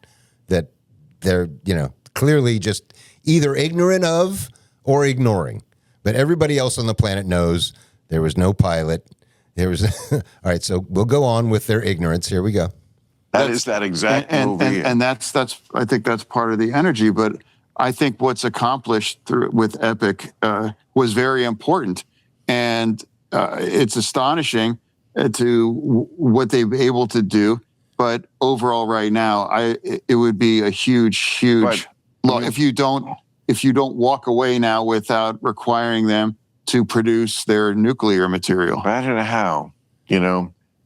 that they're, clearly just either ignorant of or ignoring. But everybody else on the planet knows there was no pilot. There was. All right, so we'll go on with their ignorance. Here we go. That is that exact movie. And that's I think that's part of the energy. But I think what's accomplished with Epic was very important, and it's astonishing to what they've been able to do. But overall, right now, it would be a huge loss if you don't walk away now without requiring them to produce their nuclear material. I don't know how. I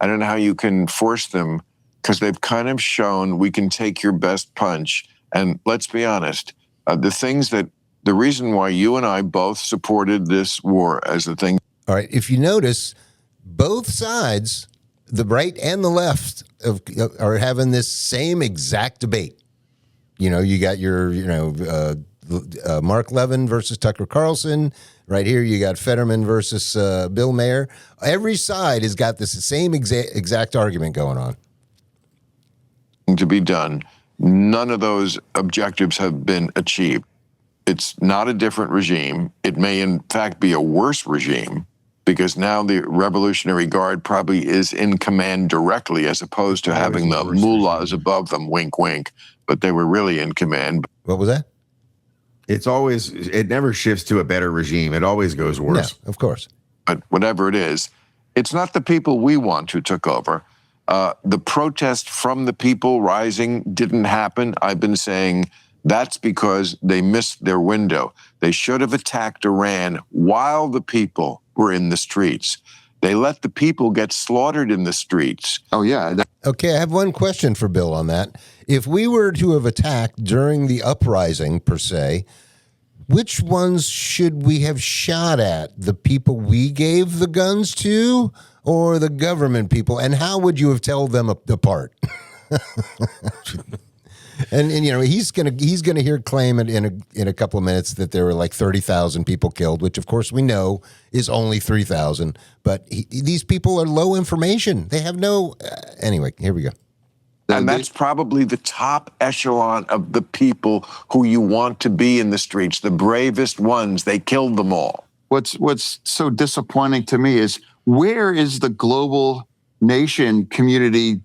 don't know how you can force them, because they've kind of shown we can take your best punch. And let's be honest, the reason why you and I both supported this war as the thing. All right, if you notice, both sides, the right and the left, are having this same exact debate. You got your, Mark Levin versus Tucker Carlson. Right here, you got Fetterman versus Bill Maher. Every side has got this same exact argument going on. To be done, none of those objectives have been achieved. It's not a different regime. It may, in fact, be a worse regime because now the Revolutionary Guard probably is in command directly as opposed to having the mullahs above them, wink, wink, but they were really in command. What was that? It never shifts to a better regime. It always goes worse. Yeah, of course. But whatever it is, it's not the people we want who took over. The protest from the people rising didn't happen. I've been saying that's because they missed their window. They should have attacked Iran while the people were in the streets. They let the people get slaughtered in the streets. Oh, yeah. Okay, I have one question for Bill on that. If we were to have attacked during the uprising, per se, which ones should we have shot at? The people we gave the guns to or the government people? And how would you have told them apart? And you know, he's gonna hear claim in a couple of minutes that there were like 30,000 people killed, which of course we know is only 3,000. But these people are low information. They have no. Anyway, here we go. And that's probably the top echelon of the people who you want to be in the streets, the bravest ones. They killed them all. What's so disappointing to me is where is the global nation community,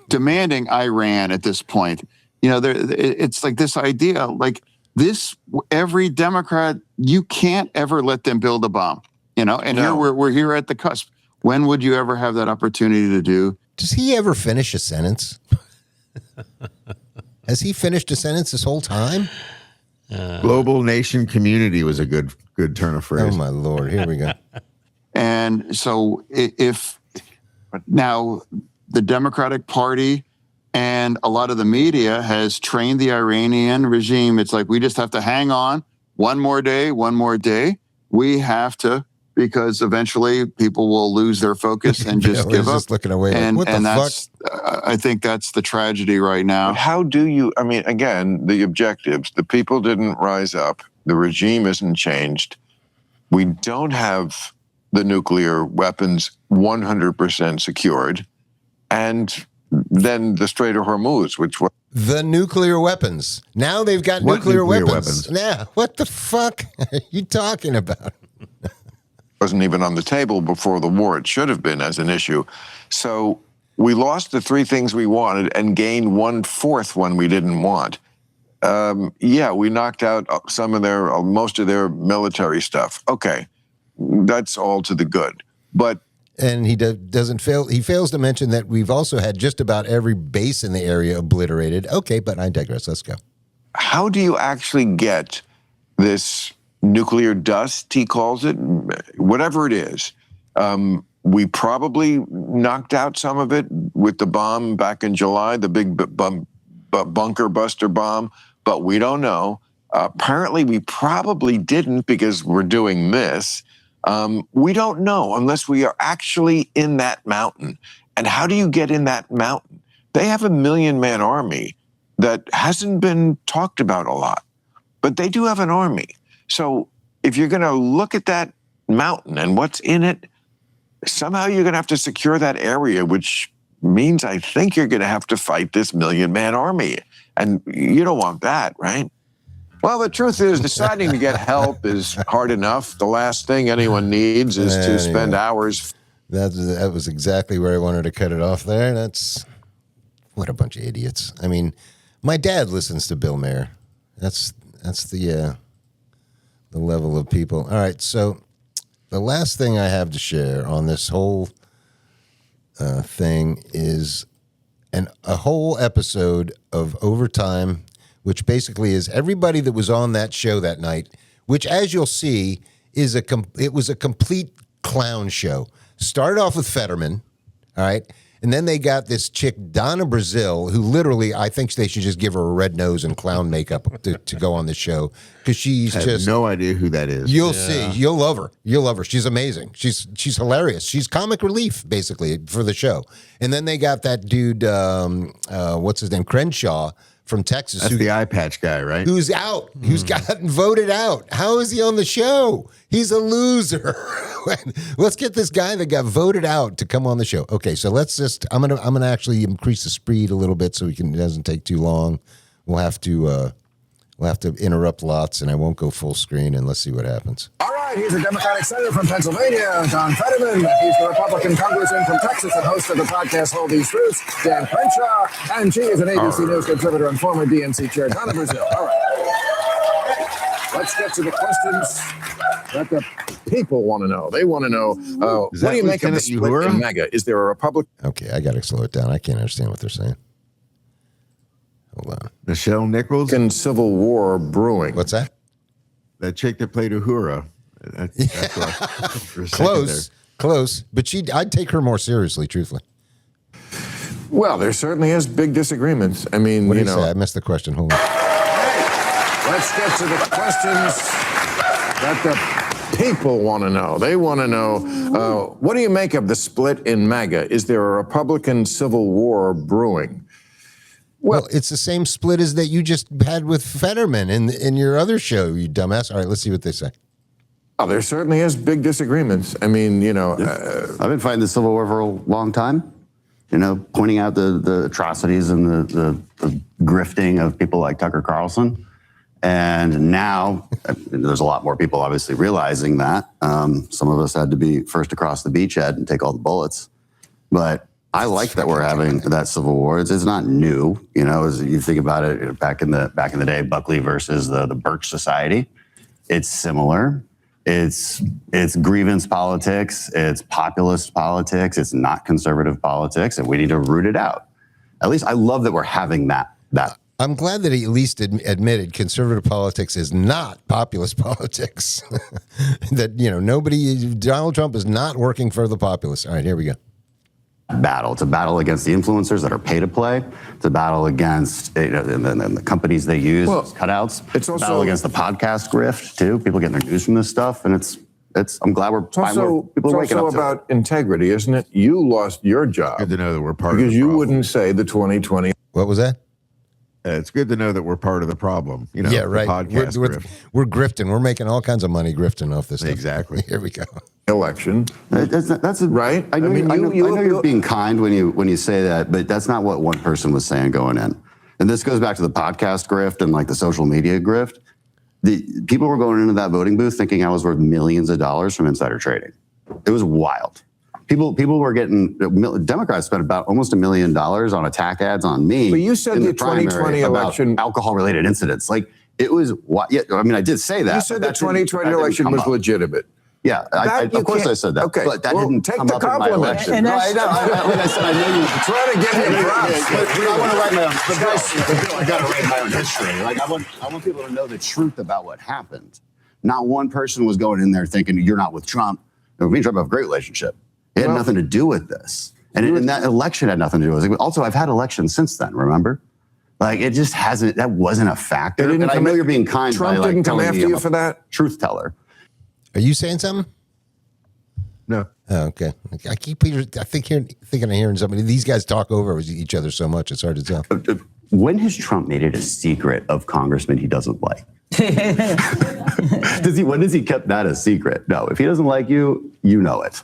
demanding Iran at this point? It's like this idea, like this, every Democrat, you can't ever let them build a bomb, and no. Here we're here at the cusp. When would you ever have that opportunity to do? Does he ever finish a sentence? Has he finished a sentence this whole time? Global nation community was a good turn of phrase. Oh my Lord, here we go. And so if now the Democratic Party and a lot of the media has trained the Iranian regime, it's like, we just have to hang on one more day. We have to, because eventually people will lose their focus and just give up. Just looking away. And, like, what and the that's, I think that's the tragedy right now. But how do you, again, the objectives, the people didn't rise up. The regime isn't changed. We don't have the nuclear weapons 100% secured. And then the Strait of Hormuz, which was the nuclear weapons. Now they've got nuclear weapons. Yeah. What the fuck are you talking about? wasn't even on the table before the war. It should have been as an issue. So we lost the three things we wanted and gained 1/4 one we didn't want. We knocked out most of their military stuff. Okay, that's all to the good. But he fails to mention that we've also had just about every base in the area obliterated. Okay, but I digress. Let's go. How do you actually get this nuclear dust, he calls it, whatever it is? We probably knocked out some of it with the bomb back in July, the big bunker buster bomb, but we don't know. Apparently, we probably didn't because we're doing this. We don't know unless we are actually in that mountain. And how do you get in that mountain? They have a 1 million-man army that hasn't been talked about a lot, but they do have an army. So if you're going to look at that mountain and what's in it, somehow you're going to have to secure that area, which means I think you're going to have to fight this 1 million-man army. And you don't want that, right? Well, the truth is deciding to get help is hard enough. The last thing anyone needs is to spend hours. That was exactly where I wanted to cut it off there. What a bunch of idiots. I mean, my dad listens to Bill Maher. That's the level of people. All right, so the last thing I have to share on this whole thing is a whole episode of Overtime, which basically is everybody that was on that show that night, which, as you'll see, it was a complete clown show. Started off with Fetterman, all right? And then they got this chick, Donna Brazil, who literally, I think they should just give her a red nose and clown makeup to go on the show, because she's just no idea who that is. You'll see. You'll love her. You'll love her. She's amazing. She's hilarious. She's comic relief, basically, for the show. And then they got that dude, what's his name, Crenshaw from Texas. That's the eye patch guy, right? Who's out, who's gotten voted out. How is he on the show? He's a loser. Let's get this guy that got voted out to come on the show. Okay, so let's just, I'm gonna actually increase the speed a little bit so it doesn't take too long. We'll have to interrupt lots, and I won't go full screen, and let's see what happens. All right, he's a Democratic senator from Pennsylvania, John Fetterman. He's the Republican congressman from Texas and host of the podcast Hold These Truths, Dan Crenshaw. And she is an ABC News contributor and former DNC chair, Donna Brazil. All right. Let's get to the questions that the people want to know. They want to know, what do you make of the split in MAGA? Is there a Republican? Okay, I got to slow it down. I can't understand what they're saying. Hold on. Michelle Nichols and Civil War brewing. What's that? That chick that played Uhura. That's what Close. But I'd take her more seriously, truthfully. Well, there certainly is big disagreements. I mean, What did he say? I missed the question. Hold on. Let's get to the questions that the people want to know. They want to know, what do you make of the split in MAGA? Is there a Republican Civil War brewing? Well, it's the same split as that you just had with Fetterman in your other show, you dumbass. All right, let's see what they say. Oh, there certainly is big disagreements. I mean, I've been fighting the Civil War for a long time, pointing out the atrocities and the grifting of people like Tucker Carlson. And now there's a lot more people obviously realizing that. Some of us had to be first across the beachhead and take all the bullets. But I like that we're having that civil war. It's not new, as you think about it back in the day, Buckley versus the Birch Society. It's similar. It's grievance politics. It's populist politics. It's not conservative politics, and we need to root it out. At least I love that we're having that. I'm glad that he at least admitted conservative politics is not populist politics. That Donald Trump is not working for the populace. All right, here we go. Battle. It's a battle against the influencers that are pay to play. It's a battle against the companies they use, cutouts. It's also a battle against the podcast grift too. People getting their news from this stuff, and it's. I'm glad we're people are waking up. It's also about integrity, isn't it? You lost your job. Good to know that we're part of because the you problem. wouldn't say the 2020. What was that? It's good to know that we're part of the problem. Yeah, right. Podcast we're grifting. We're making all kinds of money grifting off this stuff. Exactly. Here we go. Election. That's right. I know you're being kind when you say that, but that's not what one person was saying going in. And this goes back to the podcast grift and like the social media grift. The people were going into that voting booth thinking I was worth millions of dollars from insider trading. It was wild. People were getting, Democrats spent about almost $1 million on attack ads on me. But you said the 2020 election, alcohol-related incidents. Like it was. Yeah, I mean, I did say that. You said the 2020 election was legitimate. Yeah, of course I said that. Okay, but that didn't take come the up in my compliment. election. No, I know. Like I said, I know you. Trying to give you props. But I want to write my own. But I got to write my own history. Like I want people to know the truth about what happened. Not one person was going in there thinking you're not with Trump. Me and Trump have a great relationship. It had nothing to do with this. And that election had nothing to do with it. Also, I've had elections since then, remember? Like, it just hasn't, that wasn't a factor. And I know you're being kind Trump by, like, didn't come telling after me you I'm a for that? truth teller. Are you saying something? No. Oh, okay. I keep thinking I'm hearing somebody. These guys talk over each other so much, it's hard to tell. When has Trump made it a secret of congressmen he doesn't like? When has he kept that a secret? No, if he doesn't like you, you know it.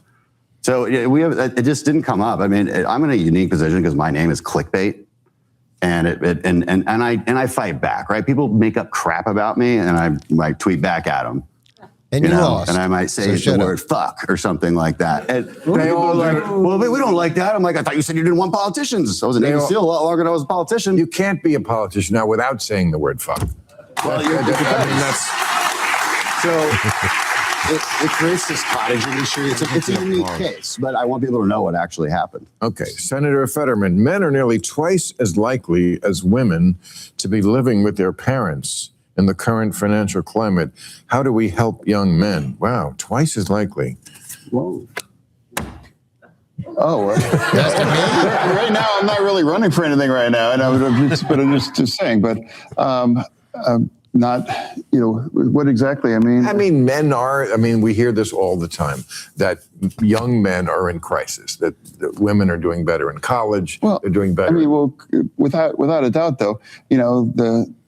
So it just didn't come up. I mean, I'm in a unique position because my name is clickbait, and I fight back. Right? People make up crap about me, and I might tweet back at them. And you lost. And I might say the word "fuck" or something like that. And they all like, well, we don't like that. I'm like, I thought you said you didn't want politicians. I was a Navy SEAL a lot longer than I was a politician. You can't be a politician now without saying the word "fuck." Well, that's so. It creates this cottage industry. It's a unique case, but I want people to know what actually happened. Okay, Senator Fetterman, men are nearly twice as likely as women to be living with their parents in the current financial climate. How do we help young men? Wow, twice as likely. Whoa. Oh, right now I'm not really running for anything right now, and I'm just saying. But not, what exactly? I mean, men are, we hear this all the time, that young men are in crisis, that women are doing better in college, they're doing better. Without a doubt, though,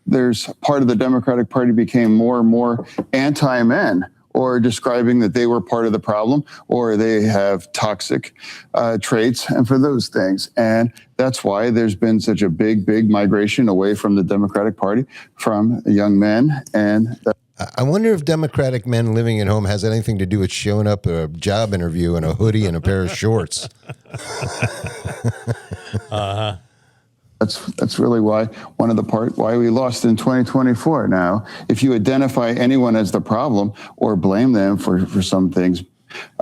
there's part of the Democratic Party became more and more anti-men, or describing that they were part of the problem, or they have toxic traits, and for those things. And that's why there's been such a big migration away from the Democratic Party from young men. And I wonder if Democratic men living at home has anything to do with showing up at a job interview in a hoodie and a pair of shorts. That's really why why we lost in 2024. Now, if you identify anyone as the problem or blame them for some things,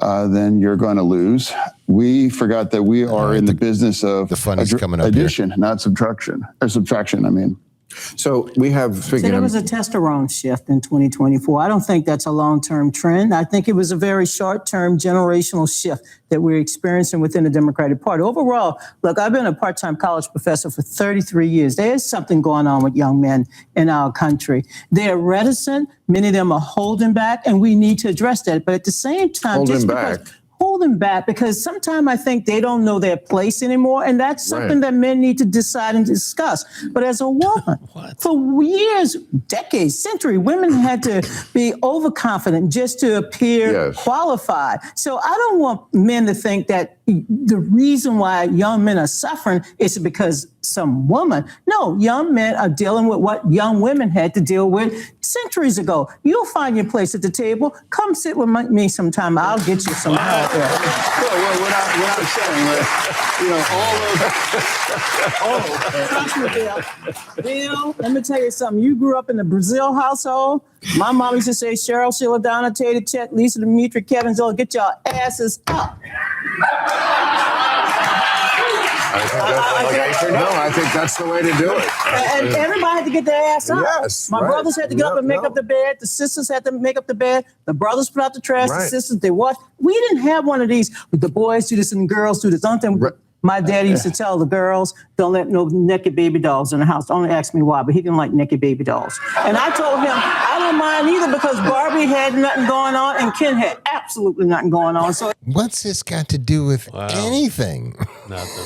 then you're going to lose. We forgot that we are in the business of the fun is coming up addition, not subtraction. So we have So there was a testosterone shift in 2024. I don't think that's a long-term trend. I think it was a very short-term generational shift that we're experiencing within the Democratic Party. Overall, look, I've been a part-time college professor for 33 years. There's something going on with young men in our country. They're reticent. Many of them are holding back, and we need to address that. But at the same time, holding back because sometimes I think they don't know their place anymore, and that's something that men need to decide and discuss. But as a woman, for years, decades, centuries, women had to be overconfident just to appear qualified. So I don't want men to think that the reason why young men are suffering is because some woman. No, young men are dealing with what young women had to deal with centuries ago. You'll find your place at the table. Come sit with me sometime. I'll get you some help there. We're not saying Trust me, Bill, let me tell you something. You grew up in the Brazil household. My mom used to say, Cheryl, Sheila, Donna, Tater, Chet, Lisa, Dimitri, Kevin, Zola, get your asses up. I think that's the way to do it. And everybody had to get their ass up. Yes, My brothers had to get up and make up the bed. The sisters had to make up the bed. The brothers put out the trash. The sisters, they washed. We didn't have one of these. The boys do this and the girls do this. My daddy used to tell the girls, don't let no naked baby dolls in the house. Don't ask me why, but he didn't like naked baby dolls. And I told him, I don't mind either because Barbie had nothing going on and Ken had absolutely nothing going on. So what's this got to do with anything? Nothing.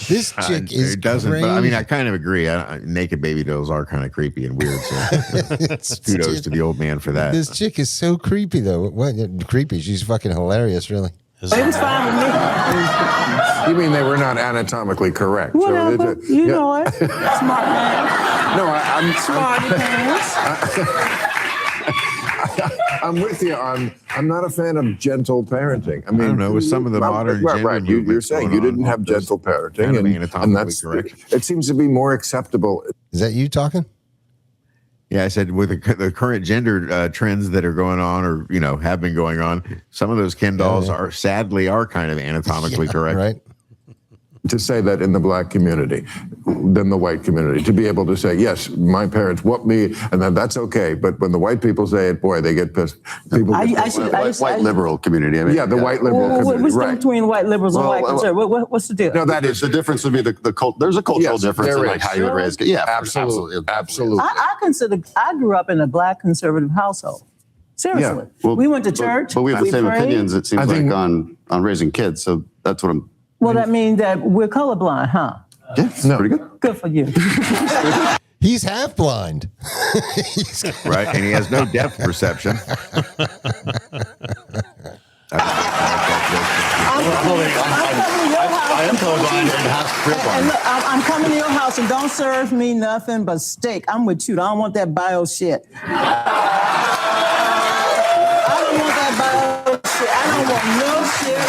This chick is it doesn't, crazy. but I kind of agree. Naked baby dolls are kind of creepy and weird. So kudos to the old man for that. This chick is so creepy, though. What creepy? She's fucking hilarious, really. it was fine with me. You mean they were not anatomically correct? Whatever. You know it. Smart man. No, I'm Smarty pants. I'm with you on. I'm not a fan of gentle parenting. I don't know, with some of the modern gender you're movements saying going you didn't on, have gentle parenting, kind of and anatomically that's correct. It seems to be more acceptable. Is that you talking? Yeah, I said with the current gender trends that are going on, or have been going on, some of those Ken dolls are sadly kind of anatomically correct. Right. To say that in the black community than the white community, to be able to say, yes, my parents whooped me, and then that's okay. But when the white people say it, boy, they get pissed. People White liberal community. The white liberal community. What's the difference between white liberals and white conservatives? What's the deal? No, that is the difference would be there's a cultural difference in there how you would raise kids. Yeah, absolutely. I grew up in a black conservative household. Seriously. We went to church. But we have the same prayed. opinions, it seems like, on raising kids. So that's what I'm. Well, that means that we're colorblind, huh? Yeah, pretty good. Good for you. He's half blind. Right, and he has no depth perception. I am colorblind and half And look, I'm coming to your house and don't serve me nothing but steak. I'm with you. I don't want that bio shit. I don't want that bio shit. I don't want no shit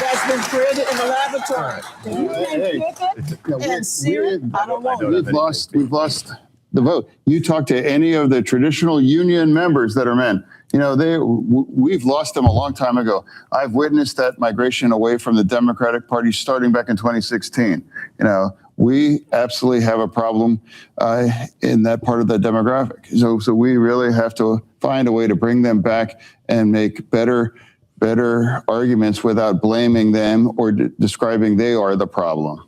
that's been created in the laboratory. You can pick it and sear it. I don't want it. We've lost the vote. You talk to any of the traditional union members that are men. We've lost them a long time ago. I've witnessed that migration away from the Democratic Party starting back in 2016. We absolutely have a problem in that part of the demographic. So we really have to find a way to bring them back and make better arguments without blaming them or describing they are the problem.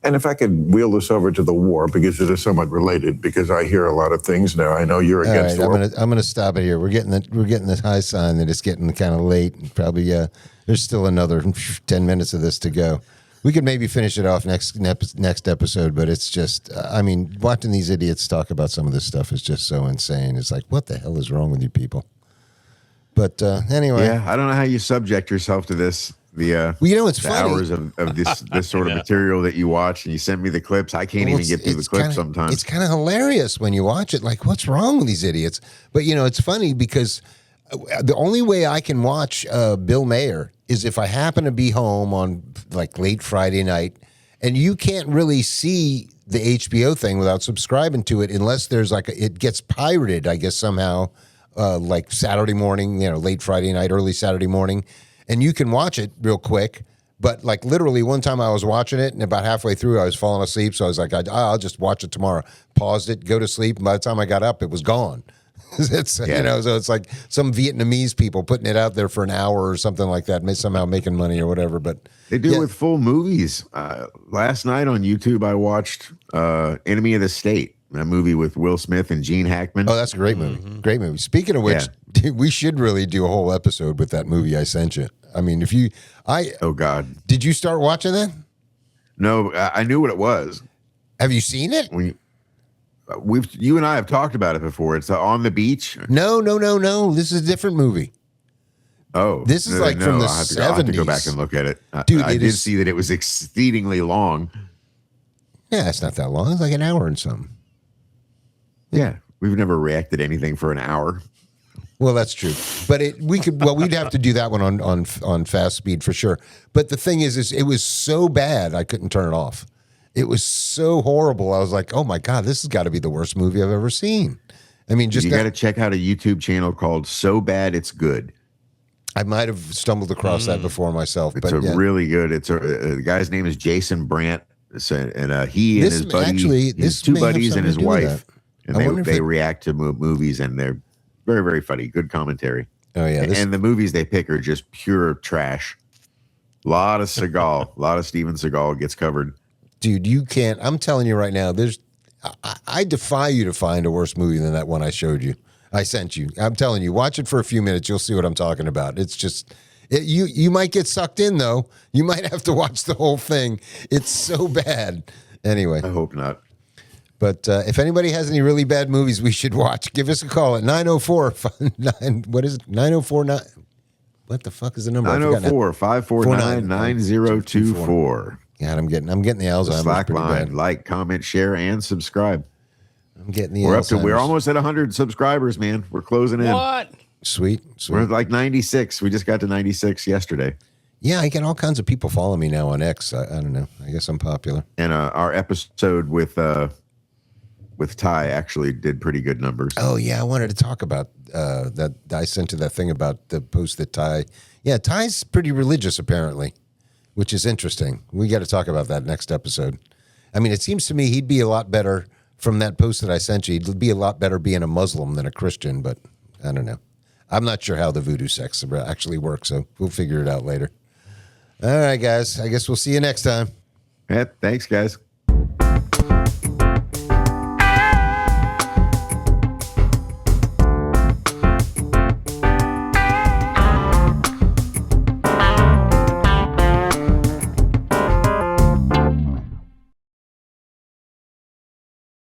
And if I could wheel this over to the war, because it is somewhat related, because I hear a lot of things now. I know you're against All war. right, I'm gonna stop it here. We're getting the high sign that it's getting kind of late. And probably there's still another 10 minutes of this to go. We could maybe finish it off next episode, but it's just, I mean, watching these idiots talk about some of this stuff is just so insane. It's like, what the hell is wrong with you people? But anyway. Yeah, I don't know how you subject yourself to this. Well, you know, it's the funny. hours of this sort of material that you watch, and you send me the clips. I can't even get through the clips sometimes. It's kind of hilarious when you watch it. Like, what's wrong with these idiots? But, you know, it's funny because the only way I can watch Bill Maher is if I happen to be home on like late Friday night, and you can't really see the HBO thing without subscribing to it unless there's like it gets pirated, I guess, somehow, like Saturday morning, you know, late Friday night, early Saturday morning. And you can watch it real quick, but like literally one time I was watching it and about halfway through I was falling asleep. So I was like, I'll just watch it tomorrow. Paused it, go to sleep. And by the time I got up, it was gone. You know, so it's like some Vietnamese people putting it out there for an hour or something like that, somehow making money or whatever. But they do it with full movies. Last night on YouTube, I watched Enemy of the State, a movie with Will Smith and Gene Hackman. Oh, that's a great movie. Great movie. Speaking of which, we should really do a whole episode with that movie I sent you. I mean, oh God, did you start watching that? No, I knew what it was. Have you seen it? You and I have talked about it before. It's On the Beach. No. This is a different movie. Oh, this is like from the I'll 70s. have to go back and look at it. Dude, I did see that it was exceedingly long. Yeah, it's not that long. It's like an hour and something. Yeah, we've never reacted to anything for an hour. Well, that's true, but we'd have to do that one on fast speed for sure. But the thing is it was so bad I couldn't turn it off. It was so horrible. I was like, oh my God, this has got to be the worst movie I've ever seen. I mean, you got to check out a YouTube channel called So Bad It's Good. I might have stumbled across that before myself. It's but really good. It's the guy's name is Jason Brandt, and he and his buddy, his two buddies and his wife, and they react to movies, and they're very, very funny. Good commentary. Oh yeah, and the movies they pick are just pure trash. A lot of Seagal, a lot of Steven Seagal gets covered. Dude, you can't. I'm telling you right now. I defy you to find a worse movie than that one I showed you. I sent you. I'm telling you, watch it for a few minutes. You'll see what I'm talking about. It's just, you might get sucked in though. You might have to watch the whole thing. It's so bad. Anyway, I hope not. But if anybody has any really bad movies we should watch, give us a call at 904-9. What is it? 904-9. What the fuck is the number? 904-549-9024. God, I'm getting the Alzheimer's. Slack pretty line, bad. like, comment, share, and subscribe. I'm getting the We're Alzheimer's. almost at 100 subscribers, man. We're closing in. What? Sweet. We're at like 96. We just got to 96 yesterday. Yeah, I get all kinds of people follow me now on X. I don't know. I guess I'm popular. And our episode with Ty actually did pretty good numbers. Oh yeah, I wanted to talk about that. I sent you that thing about the post that Ty. Yeah, Ty's pretty religious apparently, which is interesting. We got to talk about that next episode. I mean, it seems to me he'd be a lot better from that post that I sent you. He'd be a lot better being a Muslim than a Christian, but I don't know. I'm not sure how the voodoo sex actually works, so we'll figure it out later. All right, guys. I guess we'll see you next time. Yeah, thanks, guys.